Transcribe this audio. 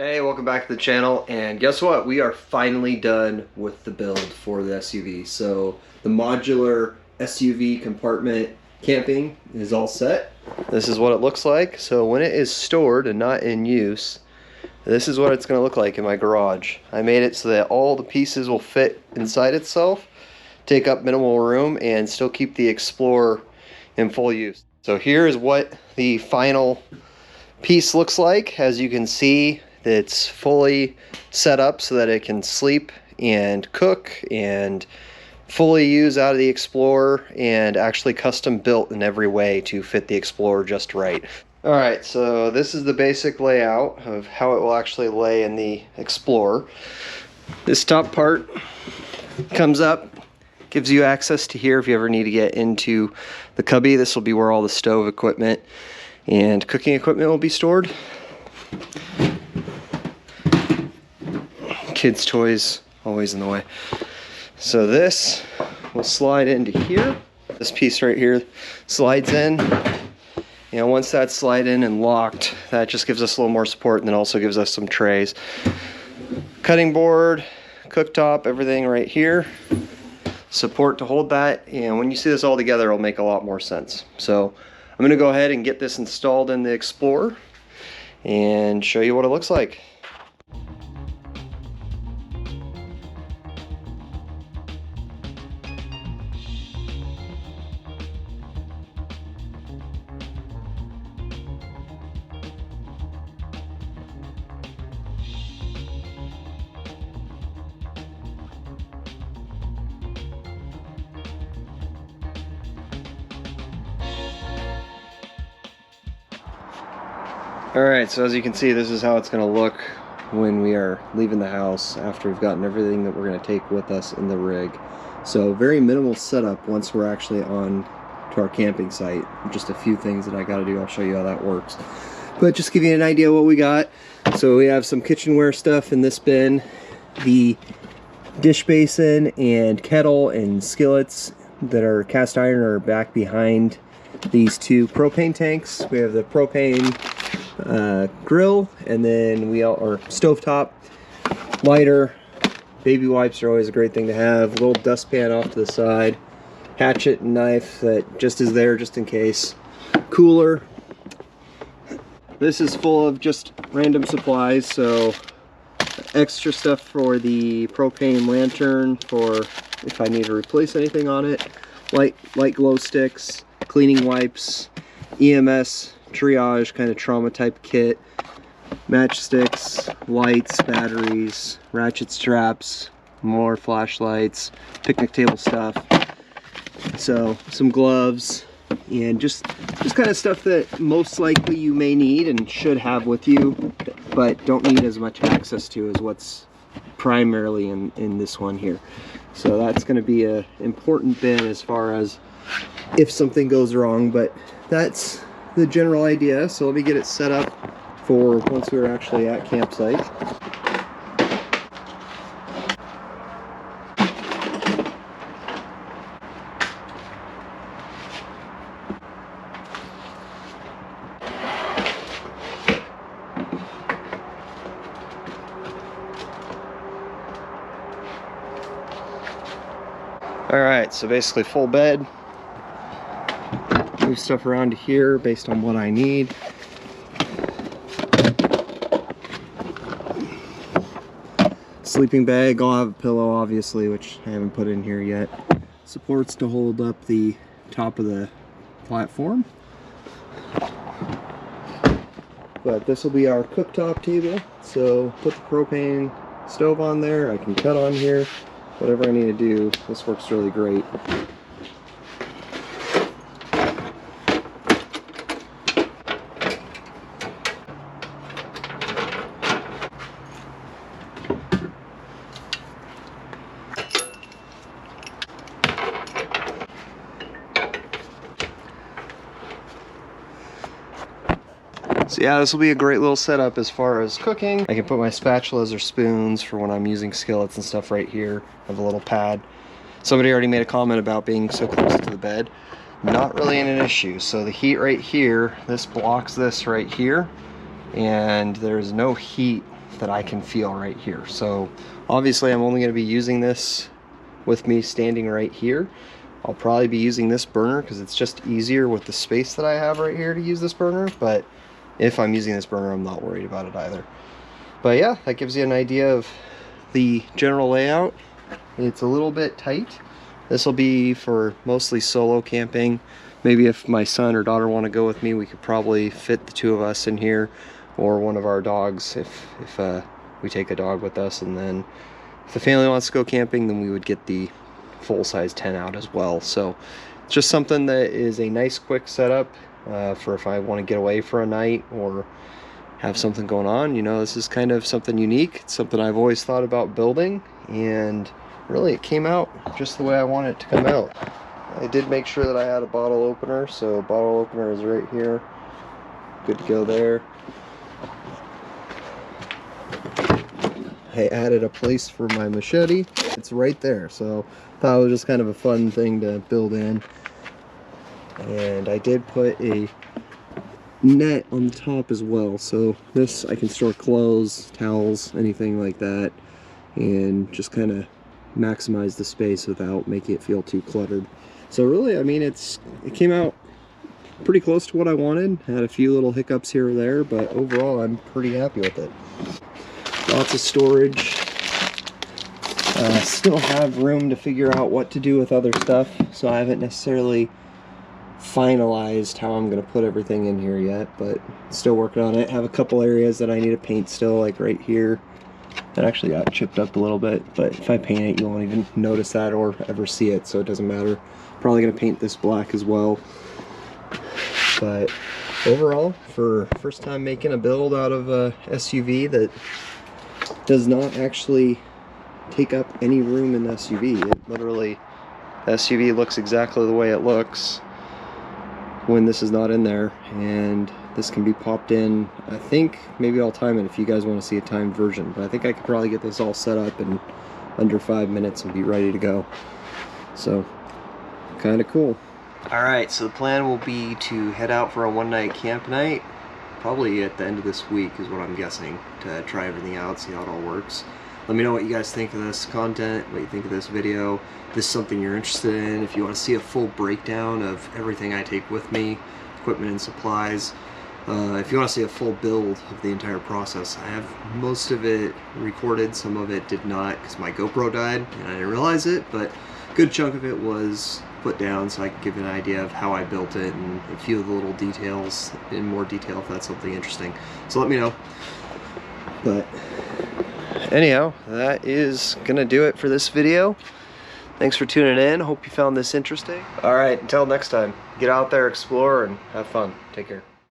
Hey, welcome back to the channel, and guess what? We are finally done with the build for the SUV. So the modular SUV compartment camping is all set. This is what it looks like. So when it is stored and not in use, this is what it's going to look like in my garage. I made it so that all the pieces will fit inside itself, take up minimal room, and still keep the Explorer in full use. So here is what the final piece looks like. As you can see, it's fully set up so that it can sleep and cook and fully use out of the Explorer, and actually custom built in every way to fit the Explorer just right. Alright, so this is the basic layout of how it will actually lay in the Explorer. This top part comes up, gives you access to here if you ever need to get into the cubby. This will be where all the stove equipment and cooking equipment will be stored. Kids' toys always in the way. So this will slide into here. This piece right here slides in. You know, once that's slid in and locked, that just gives us a little more support, and then also gives us some trays. Cutting board, cooktop, everything right here. Support to hold that, and when you see this all together, it'll make a lot more sense. So I'm gonna go ahead and get this installed in the Explorer and show you what it looks like. Alright, so as you can see, this is how it's going to look when we are leaving the house after we've gotten everything that we're going to take with us in the rig. So very minimal setup once we're actually on to our camping site. Just a few things that I got to do. I'll show you how that works. But just give you an idea what we got. So we have some kitchenware stuff in this bin. The dish basin and kettle and skillets that are cast iron are back behind these two propane tanks. We have the propane grill, and then or stovetop, lighter, baby wipes are always a great thing to have, little dustpan off to the side, hatchet and knife that just is there just in case, cooler. This is full of just random supplies, so extra stuff for the propane lantern for if I need to replace anything on it, light glow sticks, cleaning wipes, EMS triage kind of trauma type kit, matchsticks, lights, batteries, ratchet straps, more flashlights, picnic table stuff, so some gloves, and just kind of stuff that most likely you may need and should have with you, but don't need as much access to as what's primarily in this one here. So that's going to be an important bin as far as if something goes wrong, but that's the general idea. So let me get it set up for once we're actually at campsite. Alright, so basically full bed. Move stuff around to here based on what I need. Sleeping bag, I'll have a pillow obviously, which I haven't put in here yet. Supports to hold up the top of the platform. But this will be our cooktop table, so put the propane stove on there, I can cut on here, whatever I need to do. This works really great. So yeah, this will be a great little setup as far as cooking. I can put my spatulas or spoons for when I'm using skillets and stuff right here. I have a little pad. Somebody already made a comment about being so close to the bed. Not really an issue. So the heat right here, this blocks this right here. and there's no heat that I can feel right here. So obviously I'm only going to be using this with me standing right here. I'll probably be using this burner because it's just easier with the space that I have right here to use this burner, but if I'm using this burner, I'm not worried about it either. But yeah, that gives you an idea of the general layout. It's a little bit tight. This will be for mostly solo camping. Maybe if my son or daughter want to go with me, we could probably fit the two of us in here, or one of our dogs if we take a dog with us. And then if the family wants to go camping, then we would get the full-size tent out as well. So just something that is a nice quick setup for if I want to get away for a night or have something going on. You know, this is kind of something unique. It's something I've always thought about building, and really it came out just the way I want it to come out. I did make sure that I had a bottle opener, so bottle opener is right here. Good to go there. I added a place for my machete. It's right there, so thought it was just kind of a fun thing to build in. And I did put a net on the top as well, so this I can store clothes, towels, anything like that, and just kind of maximize the space without making it feel too cluttered. So really, I mean, it came out pretty close to what I wanted. Had a few little hiccups here or there, but overall I'm pretty happy with it. Lots of storage. Still have room to figure out what to do with other stuff, so I haven't necessarily finalized how I'm going to put everything in here yet, but still working on it. Have a couple areas that I need to paint still, like right here. That actually got chipped up a little bit, but if I paint it, you won't even notice that or ever see it, so it doesn't matter. Probably going to paint this black as well. But overall, for first time making a build out of a SUV that does not actually take up any room in the SUV. It literally, the SUV looks exactly the way it looks when this is not in there, and this can be popped in. I think maybe I'll time it if you guys want to see a timed version, but I think I could probably get this all set up in under 5 minutes and be ready to go. So kind of cool. Alright, so the plan will be to head out for a one-night camp night, probably at the end of this week is what I'm guessing, to try everything out, see how it all works. Let me know what you guys think of this content, what you think of this video. If this is something you're interested in, if you want to see a full breakdown of everything I take with me, equipment and supplies. If you want to see a full build of the entire process, I have most of it recorded, some of it did not because my GoPro died and I didn't realize it, but a good chunk of it was put down so I could give an idea of how I built it and a few of the little details in more detail if that's something interesting. So let me know. But anyhow, that is gonna do it for this video. Thanks for tuning in. Hope you found this interesting. Alright, until next time, get out there, explore, and have fun. Take care.